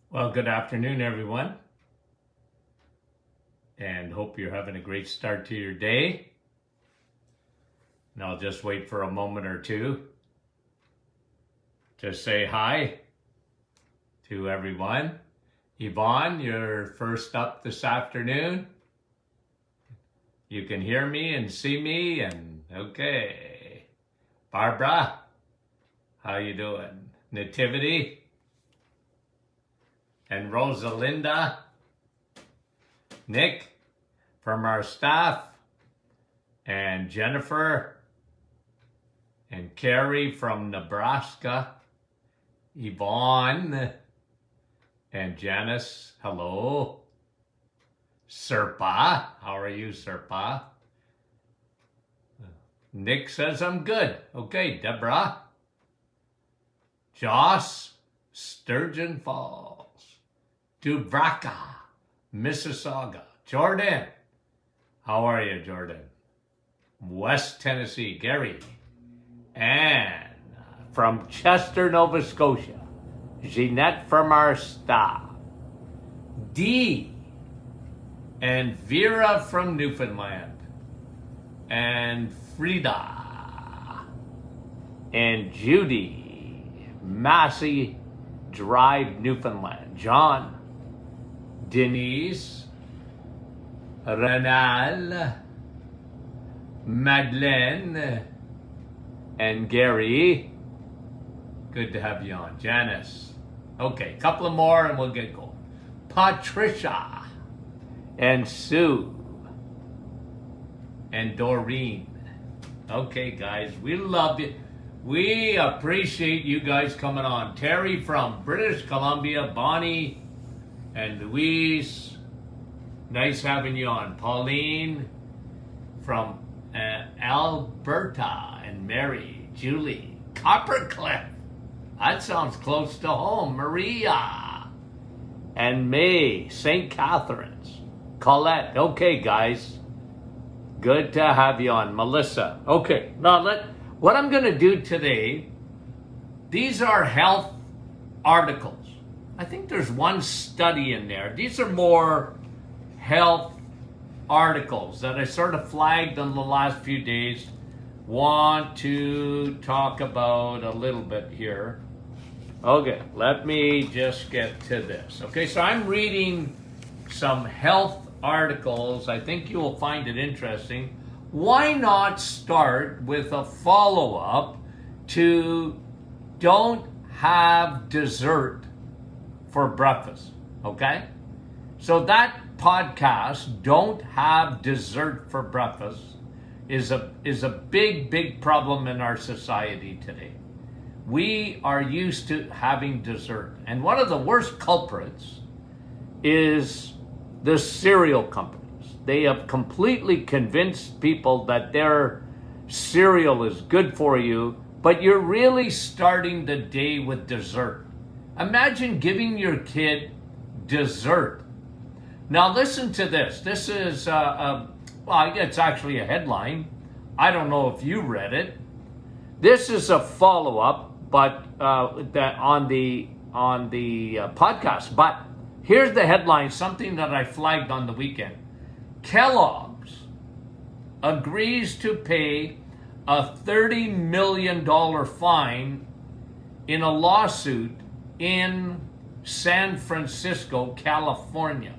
Well, good afternoon, everyone, and hope you're having a great start to your day. And I'll just wait for a moment or two to say hi to everyone. Yvonne, you're first up this afternoon. You can hear me and see me, and okay. Barbara, how you doing? Nativity and Rosalinda, Nick from our staff, and Jennifer, and Carrie from Nebraska, Yvonne, and Janice, hello. Serpa, how are you, Serpa? Nick says I'm good. Okay, Deborah. Joss, Sturgeon Falls. Dubraka, Mississauga. Jordan, how are you, Jordan? West Tennessee, Gary. And from Chester, Nova Scotia, Jeanette from our staff. Dee and Vera from Newfoundland. And Frida. And Judy, Massey Drive, Newfoundland. John, Denise, Renal, Madeleine, and Gary. Good to have you on. Janice. Okay, a couple of more and we'll get going. Patricia and Sue and Doreen. Okay, guys, we love you. We appreciate you guys coming on. Terry from British Columbia, Bonnie and Louise, nice having you on. Pauline from Alberta, and Mary, Julie, Coppercliff, that sounds close to home. Maria, and May, St. Catharines, Colette. Okay, guys, good to have you on. Melissa. Okay, now what I'm going to do today, these are health articles. I think there's one study in there. These are more health articles that I sort of flagged in the last few days. Want to talk about a little bit here. Okay, let me just get to this. Okay, so I'm reading some health articles. I think you will find it interesting. Why not start with a follow-up to don't have dessert for breakfast, okay? So that podcast, Don't Have Dessert for Breakfast, is a big problem in our society today. We are used to having dessert. And one of the worst culprits is the cereal companies. They have completely convinced people that their cereal is good for you, but you're really starting the day with dessert. Imagine giving your kid dessert. Now listen to this. This is, well, it's actually a headline. I don't know if you read it. This is a follow-up, but on the podcast. But here's the headline, something that I flagged on the weekend. Kellogg's agrees to pay a $30 million fine in a lawsuit in San Francisco, California.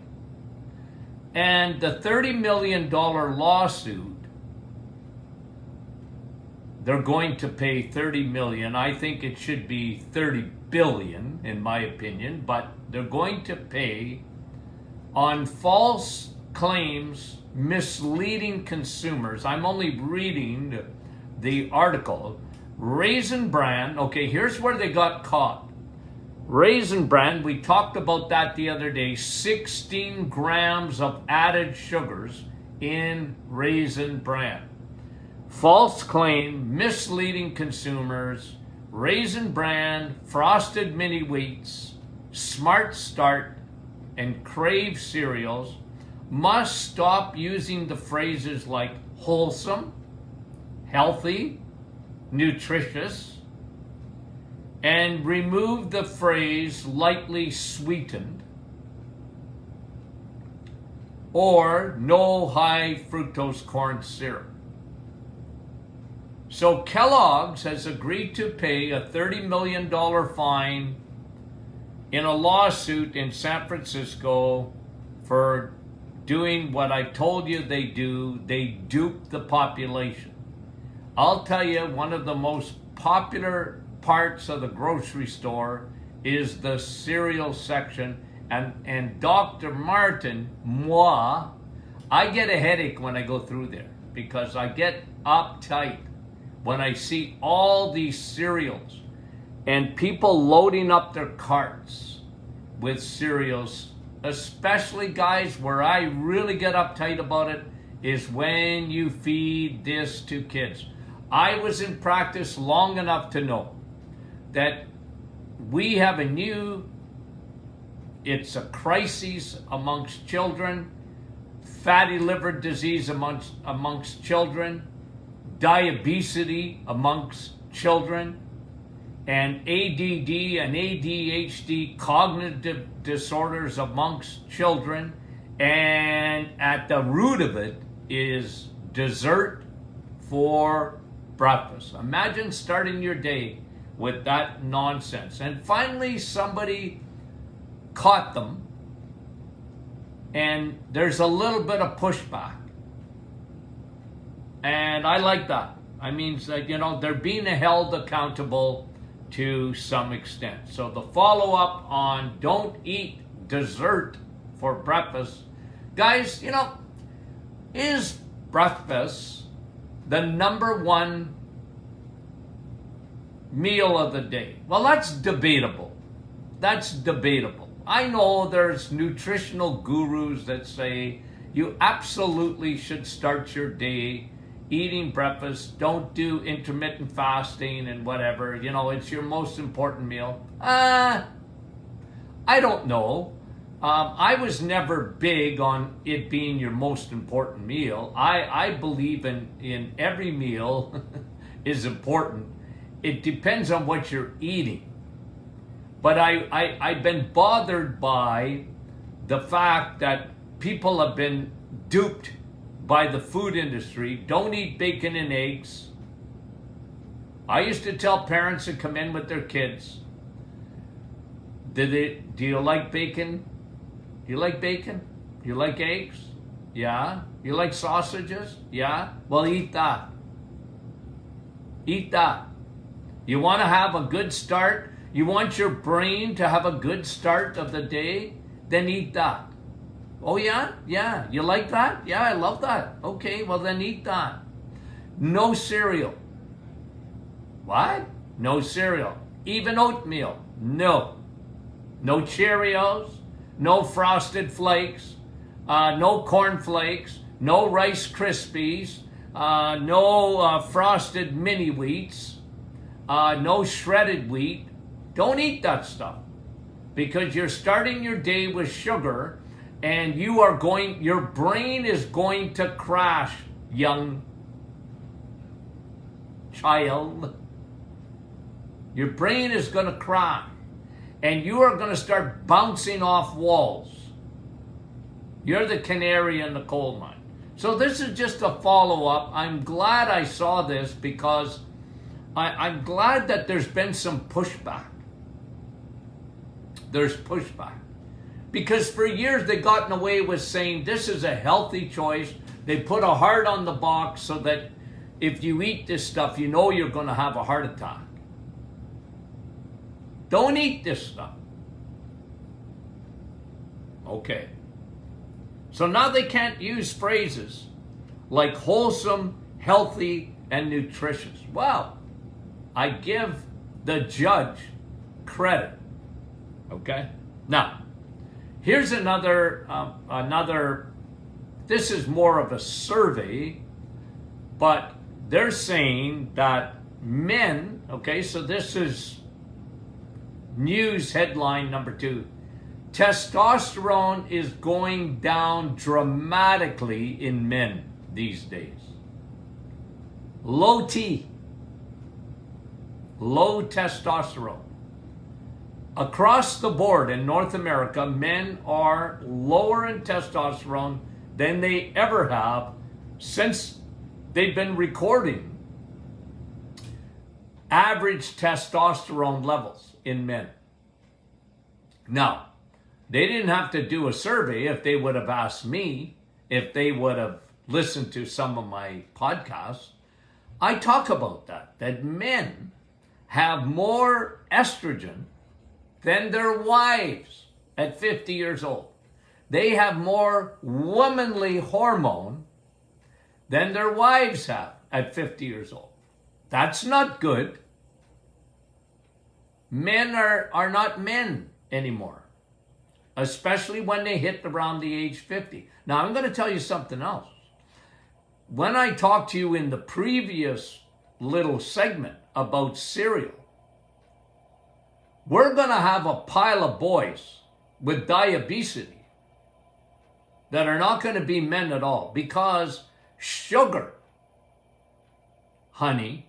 And the $30 million lawsuit, they're going to pay $30 million. I think it should be $30 billion, in my opinion, but they're going to pay on false claims, misleading consumers. I'm only reading the article. Raisin Bran, okay, here's where they got caught. Raisin Bran, we talked about that the other day, 16 grams of added sugars in Raisin Bran. False claim, misleading consumers, Raisin Bran, Frosted Mini Wheats, Smart Start, and Crave cereals must stop using the phrases like wholesome, healthy, nutritious, and remove the phrase lightly sweetened or no high fructose corn syrup. So Kellogg's has agreed to pay a $30 million fine in a lawsuit in San Francisco for doing what I told you they do. They dupe the population. I'll tell you, one of the most popular parts of the grocery store is the cereal section. And Dr. Martin, moi, I get a headache when I go through there because I get uptight when I see all these cereals and people loading up their carts with cereals, especially guys, where I really get uptight about it is when you feed this to kids. I was in practice long enough to know that we have it's a crisis amongst children, fatty liver disease amongst children, diabetes amongst children, and ADD and ADHD cognitive disorders amongst children. And at the root of it is dessert for breakfast. Imagine starting your day with that nonsense. And finally somebody caught them, and there's a little bit of pushback. And I like that. I mean, they're being held accountable to some extent. So the follow-up on don't eat dessert for breakfast. Guys, is breakfast the number one meal of the day? Well, that's debatable. That's debatable. I know there's nutritional gurus that say you absolutely should start your day eating breakfast. Don't do intermittent fasting and whatever. It's your most important meal. I don't know. I was never big on it being your most important meal. I believe in every meal is important. It depends on what you're eating. But I've been bothered by the fact that people have been duped by the food industry. Don't eat bacon and eggs. I used to tell parents to come in with their kids, do you like bacon? You like bacon? You like eggs? Yeah. You like sausages? Yeah. Well, eat that. Eat that. You want to have a good start? You want your brain to have a good start of the day? Then eat that. Oh yeah? Yeah. You like that? Yeah, I love that. Okay, well then eat that. No cereal. What? No cereal. Even oatmeal. No. No Cheerios. No Frosted Flakes. No Corn Flakes. No Rice Krispies. No Frosted Mini Wheats. No shredded wheat. Don't eat that stuff because you're starting your day with sugar and your brain is going to crash, young child. Your brain is going to crash and you are going to start bouncing off walls. You're the canary in the coal mine. So this is just a follow-up. I'm glad I saw this because I'm glad that there's been some pushback. There's pushback. Because for years they've gotten away with saying this is a healthy choice. They put a heart on the box so that if you eat this stuff, you're going to have a heart attack. Don't eat this stuff. Okay. So now they can't use phrases like wholesome, healthy, and nutritious. Well, I give the judge credit. Okay? Now, here's another, this is more of a survey, but they're saying that men, okay, so this is news headline number 2. Testosterone is going down dramatically in men these days. Low T. Low testosterone. Across the board in North America, men are lower in testosterone than they ever have since they've been recording average testosterone levels in men. Now, they didn't have to do a survey if they would have asked me, if they would have listened to some of my podcasts. I talk about that men have more estrogen than their wives at 50 years old. They have more womanly hormone than their wives have at 50 years old. That's not good. Men are not men anymore, especially when they hit around the age 50. Now, I'm going to tell you something else. When I talked to you in the previous little segment about cereal, we're going to have a pile of boys with diabetes that are not going to be men at all, because sugar, honey,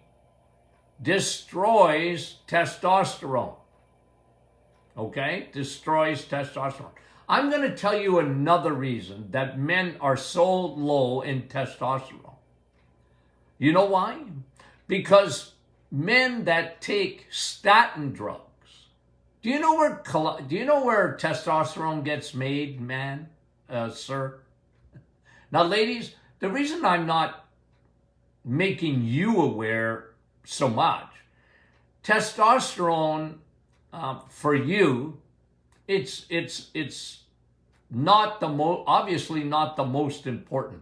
destroys testosterone. Okay? Destroys testosterone. I'm going to tell you another reason that men are so low in testosterone. You know why? Because men that take statin drugs. Do you know where testosterone gets made, man, sir? Now, ladies, the reason I'm not making you aware so much, testosterone for you, it's not obviously not the most important.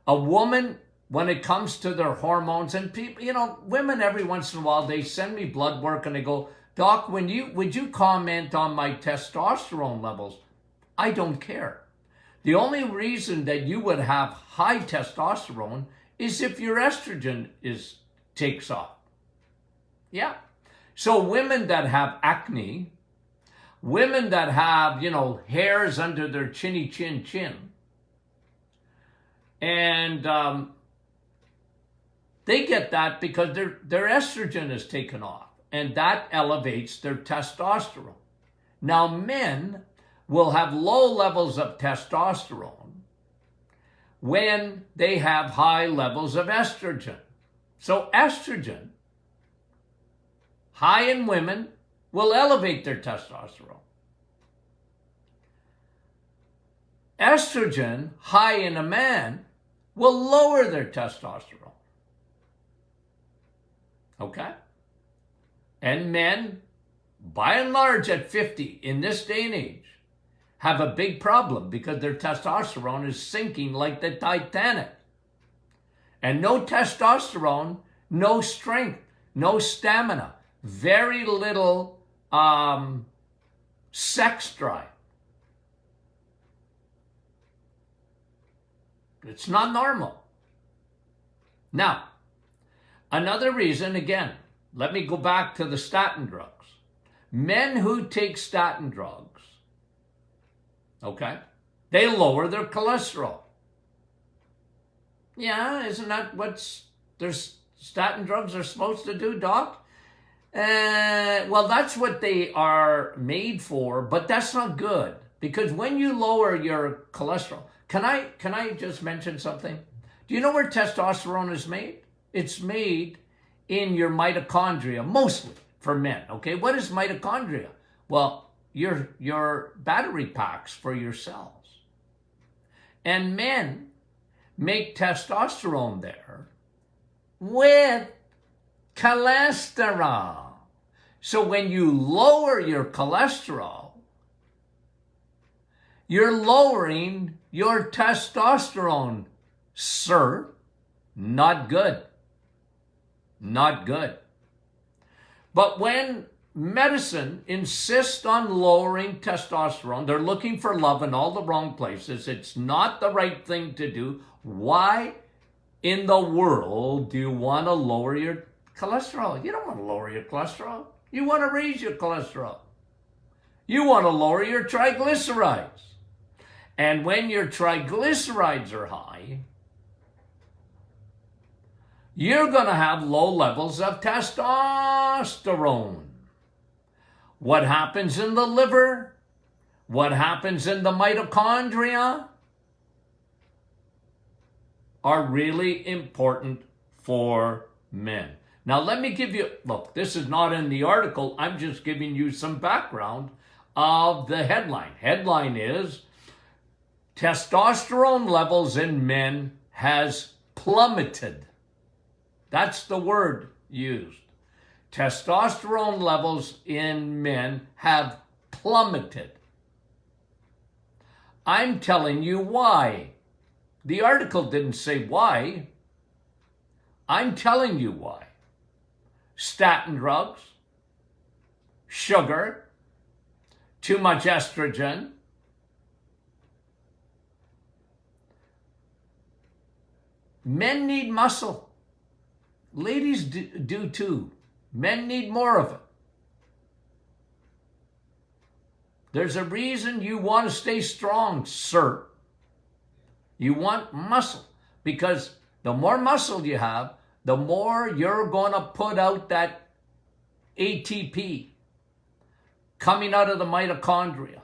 A woman, when it comes to their hormones, and people, women every once in a while, they send me blood work and they go, Doc, would you comment on my testosterone levels? I don't care. The only reason that you would have high testosterone is if your estrogen takes off. Yeah. So women that have acne, women that have, hairs under their chinny chin, and they get that because their estrogen is taken off, and that elevates their testosterone. Now, men will have low levels of testosterone when they have high levels of estrogen. So estrogen, high in women, will elevate their testosterone. Estrogen, high in a man, will lower their testosterone. Okay? And men, by and large at 50, in this day and age, have a big problem because their testosterone is sinking like the Titanic. And no testosterone, no strength, no stamina, very little sex drive. It's not normal. Now, another reason, again, let me go back to the statin drugs. Men who take statin drugs, okay, they lower their cholesterol. Yeah, isn't that what statin drugs are supposed to do, Doc? Well, that's what they are made for, but that's not good, because when you lower your cholesterol, can I just mention something? Do you know where testosterone is made? It's made in your mitochondria, mostly for men. Okay, what is mitochondria? Well, your battery packs for your cells. And men make testosterone there with cholesterol. So when you lower your cholesterol, you're lowering your testosterone, sir. Not good. Not good. But when medicine insists on lowering testosterone, they're looking for love in all the wrong places. It's not the right thing to do. Why in the world do you want to lower your cholesterol? You don't want to lower your cholesterol. You want to raise your cholesterol. You want to lower your triglycerides. And when your triglycerides are high, you're going to have low levels of testosterone. what happens in the liver, what happens in the mitochondria are really important for men. Now, let me give you, look, this is not in the article. I'm just giving you some background of the headline. Headline is, testosterone levels in men has plummeted. That's the word used. Testosterone levels in men have plummeted. I'm telling you why. The article didn't say why. I'm telling you why. Statin drugs, sugar, too much estrogen, men need muscle. Ladies do too. Men need more of it. There's a reason you want to stay strong, sir. You want muscle, because the more muscle you have, the more you're going to put out that ATP coming out of the mitochondria.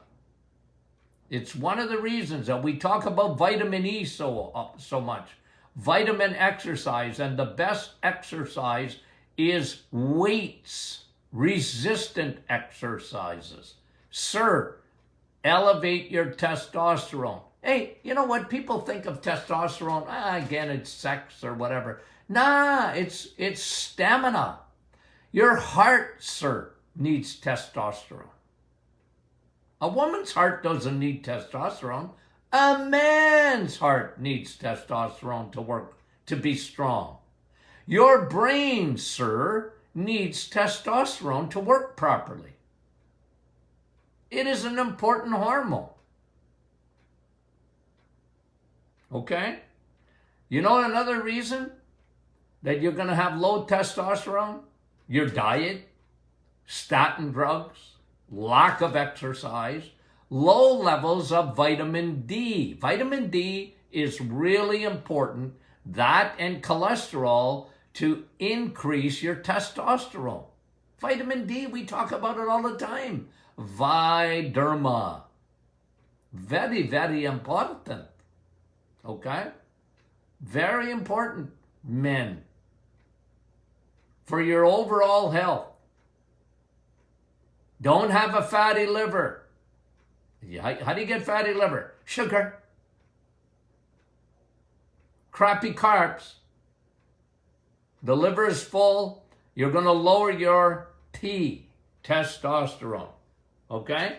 It's one of the reasons that we talk about vitamin E so much. Vitamin exercise, and the best exercise is weights, resistant exercises. Sir, elevate your testosterone. Hey, you know what? People think of testosterone, again, it's sex or whatever. Nah, it's stamina. Your heart, sir, needs testosterone. A woman's heart doesn't need testosterone. A man's heart needs testosterone to work, to be strong. Your brain, sir, needs testosterone to work properly. It is an important hormone. Okay? You know another reason that you're going to have low testosterone? Your diet, statin drugs, lack of exercise, low levels of vitamin D. Vitamin D is really important, that and cholesterol, to increase your testosterone. Vitamin D, we talk about it all the time. Viderma. Very, very important. Okay? Very important, men, for your overall health. Don't have a fatty liver. How do you get fatty liver? Sugar. Crappy carbs. The liver is full. You're going to lower your T, testosterone. Okay?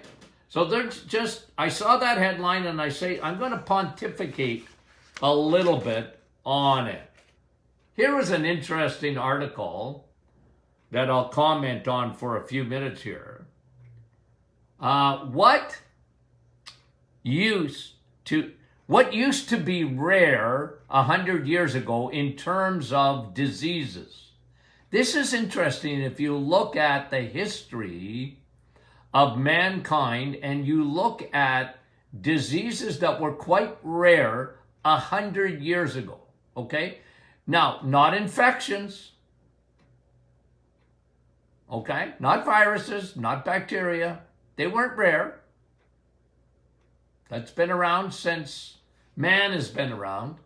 So there's just, I saw that headline and I say, I'm going to pontificate a little bit on it. Here is an interesting article that I'll comment on for a few minutes here. What used to be rare 100 years ago in terms of diseases? This is interesting if you look at the history of mankind and you look at diseases that were quite rare 100 years ago, okay? Now, not infections, okay? Not viruses, not bacteria. They weren't rare. That's been around since man has been around.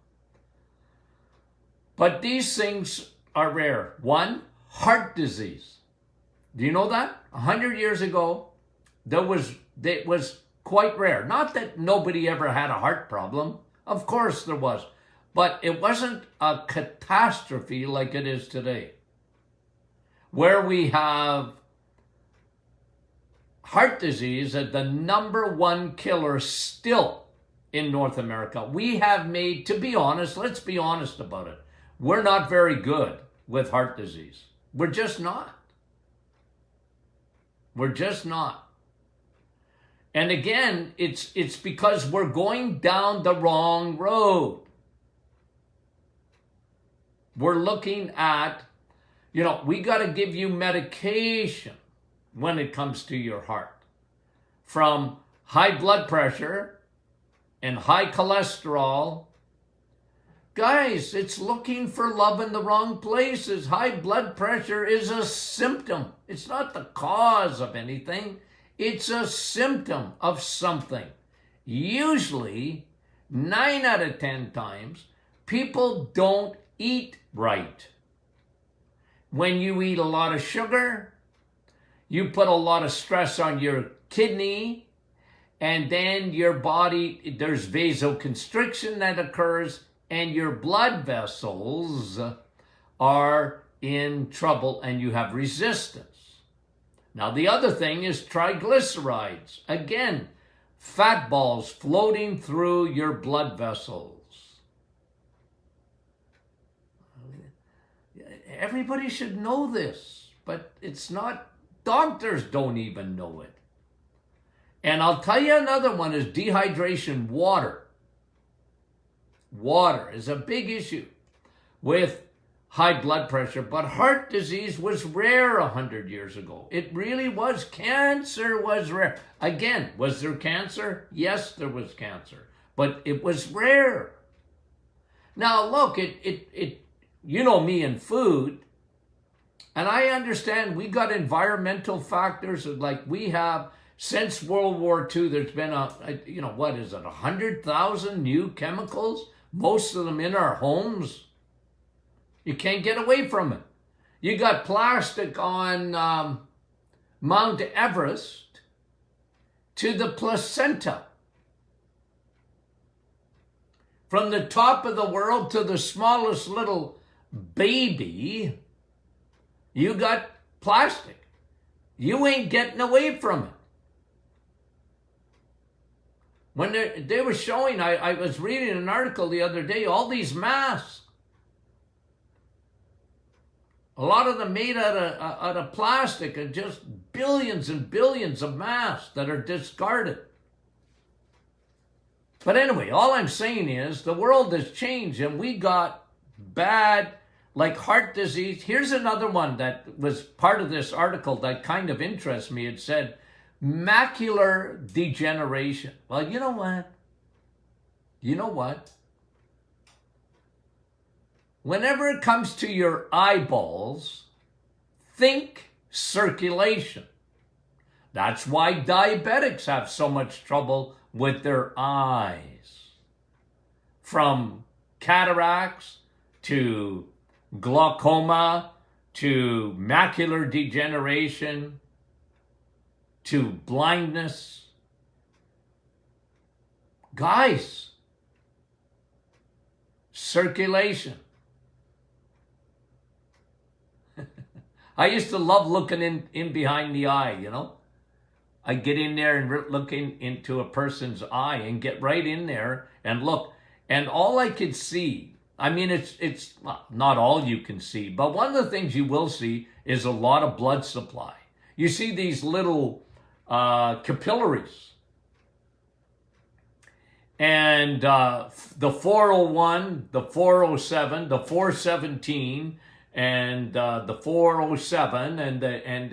But these things are rare. One, heart disease. Do you know that? 100 years ago, it was quite rare. Not that nobody ever had a heart problem. Of course there was. But it wasn't a catastrophe like it is today, where we have heart disease as the #1 killer still in North America. We have made, to be honest, let's be honest about it, we're not very good with heart disease. We're just not. We're just not. And again, it's because we're going down the wrong road. We're looking at, we got to give you medication when it comes to your heart. From high blood pressure and high cholesterol, Guys, it's looking for love in the wrong places. High blood pressure is a symptom. It's not the cause of anything. It's a symptom of something. Usually, 9 out of 10 times, people don't eat right. When you eat a lot of sugar, you put a lot of stress on your kidney, and then your body, there's vasoconstriction that occurs, and your blood vessels are in trouble and you have resistance. Now, the other thing is triglycerides. Again, fat balls floating through your blood vessels. Everybody should know this, but it's not, doctors don't even know it. And I'll tell you another one is dehydration, water. Water is a big issue with high blood pressure, but heart disease was rare 100 years ago. It really was. Cancer was rare. Again, was there cancer? Yes, there was cancer, but it was rare. Now, look, you know me and food, and I understand we got environmental factors, like we have. Since World War II, there's been 100,000 new chemicals, most of them in our homes. You can't get away from it. You got plastic on Mount Everest to the placenta. From the top of the world to the smallest little baby, you got plastic. You ain't getting away from it. When they were showing, I was reading an article the other day, all these masks. A lot of them made out of plastic, and just billions and billions of masks that are discarded. But anyway, all I'm saying is the world has changed, and we got bad, like heart disease. Here's another one that was part of this article that kind of interests me. It said, macular degeneration. Well, you know what? Whenever it comes to your eyeballs, think circulation. That's why diabetics have so much trouble with their eyes. From cataracts to glaucoma to macular degeneration to blindness. Guys, circulation. I used to love looking in behind the eye, you know. I get in there and look into a person's eye and get right in there and look. And all I could see, I mean, it's not all you can see, but one of the things you will see is a lot of blood supply. You see these little capillaries. And the 401, the 407, the 417, and the 407, and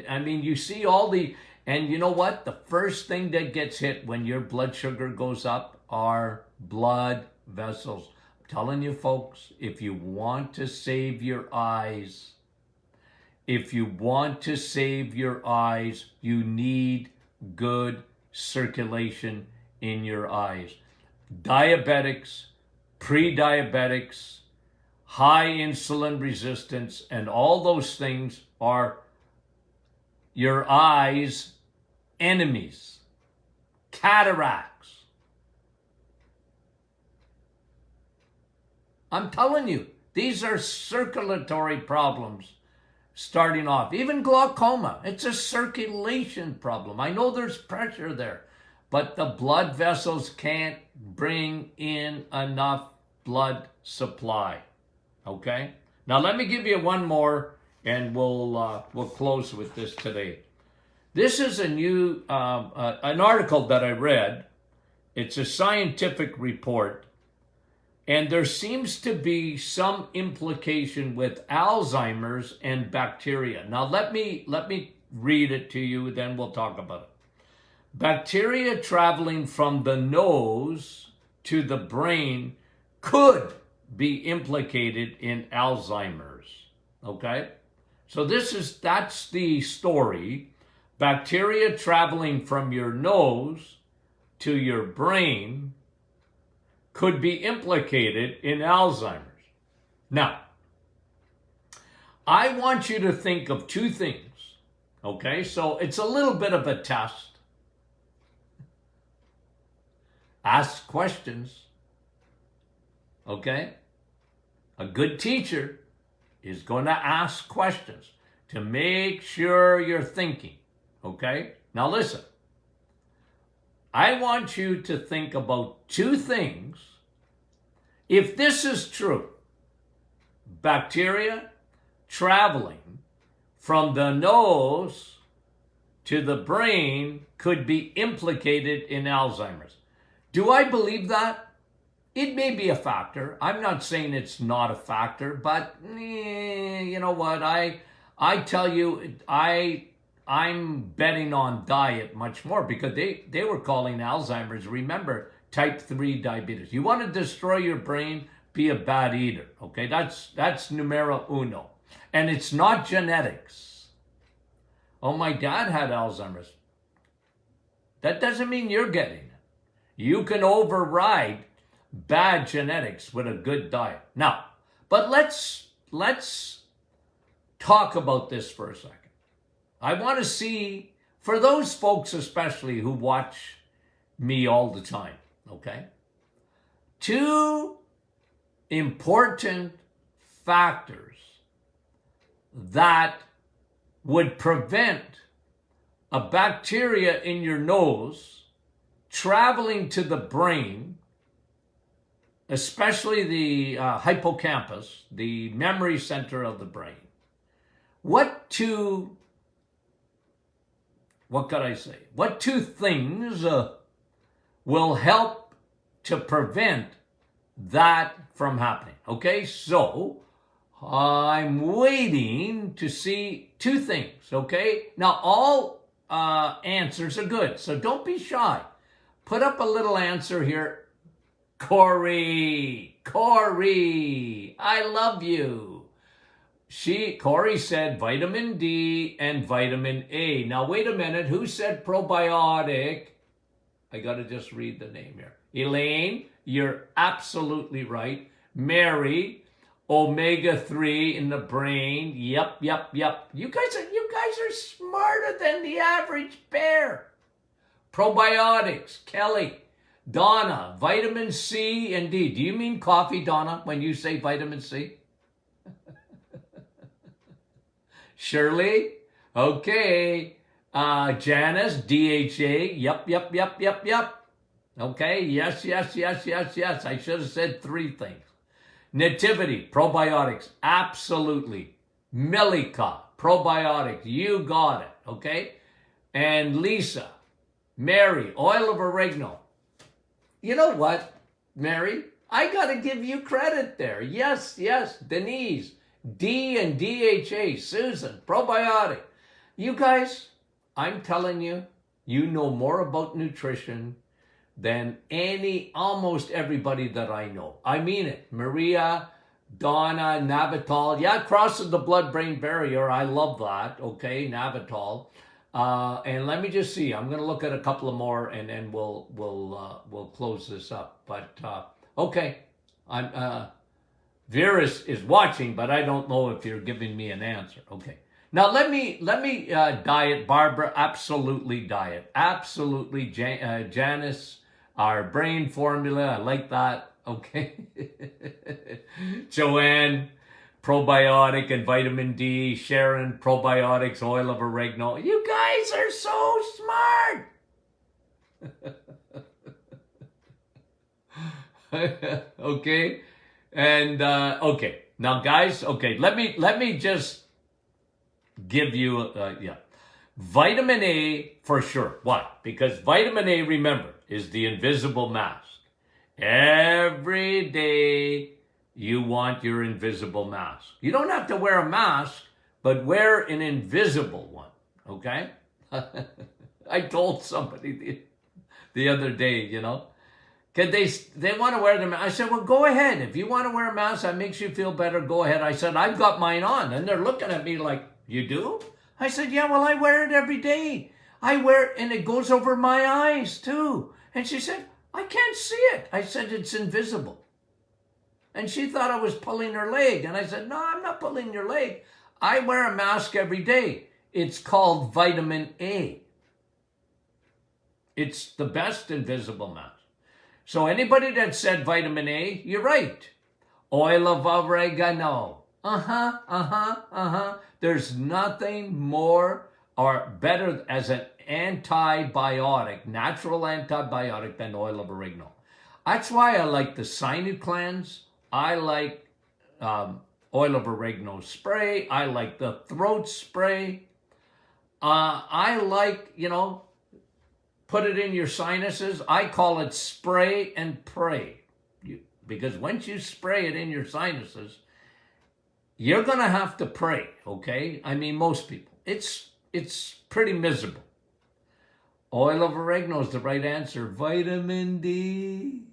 I mean, you see all the, and you know what? The first thing that gets hit when your blood sugar goes up are blood vessels. I'm telling you, folks, if you want to save your eyes, you need good circulation in your eyes. Diabetics, pre-diabetics, high insulin resistance, and all those things are your eyes' enemies. Cataracts. I'm telling you, these are circulatory problems starting off. Even glaucoma, it's a circulation problem. I know there's pressure there, but the blood vessels can't bring in enough blood supply. Okay? Now let me give you one more, and we'll close with this today. This is a new an article that I read. It's a scientific report, and there seems to be some implication with Alzheimer's and bacteria. Now let me read it to you, then we'll talk about it. Bacteria traveling from the nose to the brain could be implicated in Alzheimer's. Okay? So that's the story. Bacteria traveling from your nose to your brain could be implicated in Alzheimer's. Now, I want you to think of two things. Okay? So it's a little bit of a test. Ask questions. Okay? A good teacher is going to ask questions to make sure you're thinking. Okay? Now listen. I want you to think about two things. If this is true, bacteria traveling from the nose to the brain could be implicated in Alzheimer's. Do I believe that? It may be a factor. I'm not saying it's not a factor, but you know what? I tell you, I'm betting on diet much more, because they were calling Alzheimer's, remember, type 3 diabetes. You want to destroy your brain, be a bad eater. Okay, that's numero uno. And it's not genetics. Oh, my dad had Alzheimer's. That doesn't mean you're getting it. You can override bad genetics with a good diet. Now, but let's talk about this for a second. I want to see, for those folks especially who watch me all the time, okay? Two important factors that would prevent a bacteria in your nose traveling to the brain, especially the hippocampus, the memory center of the brain. What two things will help to prevent that from happening? Okay, so I'm waiting to see two things, okay? Now, all answers are good, so don't be shy. Put up a little answer here. Corey, I love you. Corey said vitamin D and vitamin A. Now, wait a minute. Who said probiotic? I got to just read the name here. Elaine, you're absolutely right. Mary, omega-3 in the brain. Yep. You guys are smarter than the average bear. Probiotics. Kelly, Donna, vitamin C and D. Do you mean coffee, Donna, when you say vitamin C? Shirley, okay. Janice, DHA. Yep. Okay, yes. I should have said three things. Nativity, probiotics, absolutely. Melika, probiotics, you got it, okay? And Lisa, Mary, oil of oregano. You know what, Mary? I got to give you credit there. Yes. Denise, D and DHA, Susan, probiotic. You guys, I'm telling you, you know more about nutrition than almost everybody that I know. I mean it. Maria, Donna, Navital. Yeah, crosses the blood-brain barrier. I love that. Okay, Navital. And let me just see. I'm going to look at a couple of more, and then we'll close this up. But okay, Vera is watching, but I don't know if you're giving me an answer. Okay. Now let me diet, Barbara. Absolutely diet. Absolutely, Janice. Our brain formula. I like that. Okay. Joanne, probiotic and vitamin D. Sharon, probiotics, oil of oregano. You guys are so smart. Okay. And okay. Now, guys. Okay. Let me just give you vitamin A for sure. Why? Because vitamin A, remember, is the invisible mask. Every day you want your invisible mask. You don't have to wear a mask, but wear an invisible one. Okay? I told somebody the other day, They want to wear them. I said, well, go ahead. If you want to wear a mask that makes you feel better, go ahead. I said, I've got mine on. And they're looking at me like, you do? I said, yeah, well, I wear it every day. I wear it and it goes over my eyes too. And she said, I can't see it. I said, it's invisible. And she thought I was pulling her leg. And I said, no, I'm not pulling your leg. I wear a mask every day. It's called vitamin A. It's the best invisible mask. So anybody that said vitamin A, you're right. Oil of oregano. There's nothing more or better as an antibiotic, natural antibiotic, than oil of oregano. That's why I like the sinus cleanse. I like oil of oregano spray. I like the throat spray. I like, put it in your sinuses. I call it spray and pray. Because once you spray it in your sinuses, you're going to have to pray, okay? I mean, most people. It's pretty miserable. Oil of oregano is the right answer. Vitamin D.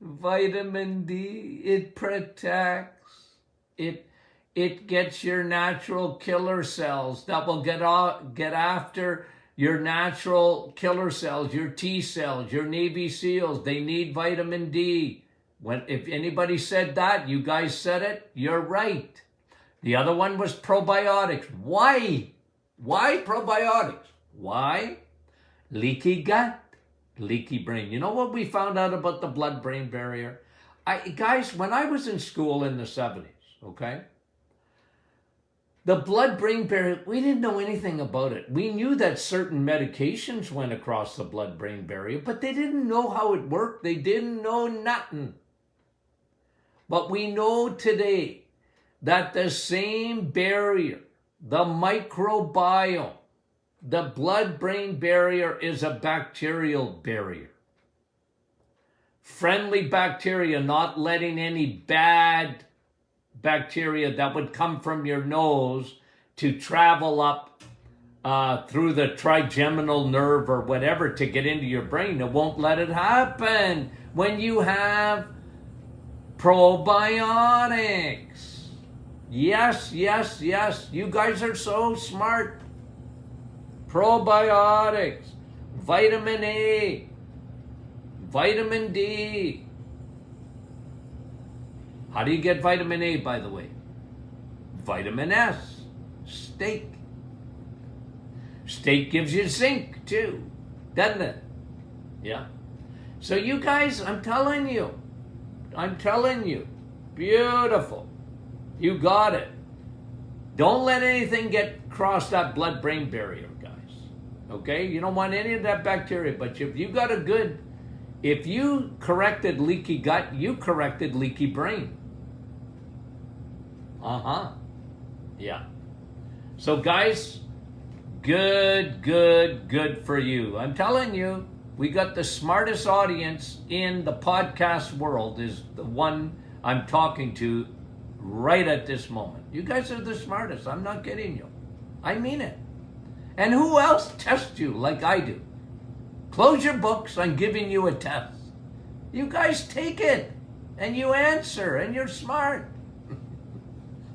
Vitamin D. It protects. It gets your natural killer cells that will get after your natural killer cells, your T cells, your Navy SEALs. They need vitamin D. If anybody said that, you guys said it, you're right. The other one was probiotics. Why? Why probiotics? Why? Leaky gut, leaky brain. You know what we found out about the blood-brain barrier? Guys, when I was in school in the 70s, okay? The blood-brain barrier, we didn't know anything about it. We knew that certain medications went across the blood-brain barrier, but they didn't know how it worked. They didn't know nothing. But we know today that the same barrier, the microbiome, the blood-brain barrier is a bacterial barrier. Friendly bacteria, not letting any bad bacteria that would come from your nose to travel up through the trigeminal nerve or whatever to get into your brain. It won't let it happen when you have probiotics. Yes, yes, yes. You guys are so smart. Probiotics, vitamin A, vitamin D. How do you get vitamin A, by the way? Vitamin S, steak. Steak gives you zinc too, doesn't it? Yeah. So you guys, I'm telling you, beautiful. You got it. Don't let anything get across that blood-brain barrier, guys. Okay? You don't want any of that bacteria, but if you corrected leaky gut, you corrected leaky brain. Yeah. So guys, good for you. I'm telling you, we got the smartest audience in the podcast world is the one I'm talking to right at this moment. You guys are the smartest. I'm not kidding you. I mean it. And who else tests you like I do? Close your books. I'm giving you a test. You guys take it and you answer and you're smart.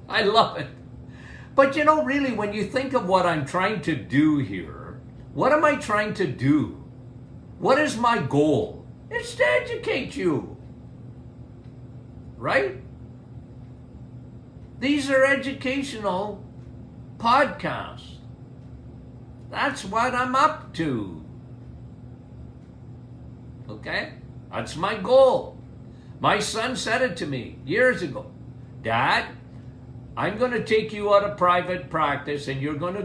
I love it. But really, when you think of what I'm trying to do here, what am I trying to do? What is my goal? It's to educate you. Right? These are educational podcasts. That's what I'm up to. Okay? That's my goal. My son said it to me years ago. Dad, I'm going to take you out of private practice and we're going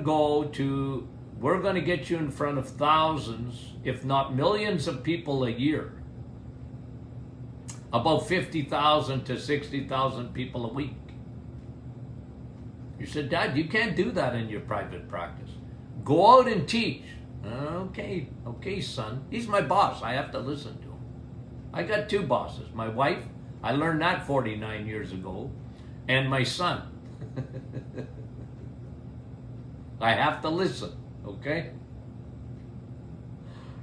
to get you in front of thousands, if not millions of people a year. About 50,000 to 60,000 people a week. You said, Dad, you can't do that in your private practice. Go out and teach. Okay, son. He's my boss. I have to listen to him. I got two bosses. My wife, I learned that 49 years ago, and my son. I have to listen, okay?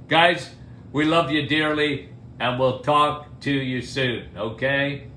Guys, we love you dearly. and we'll talk to you soon, okay?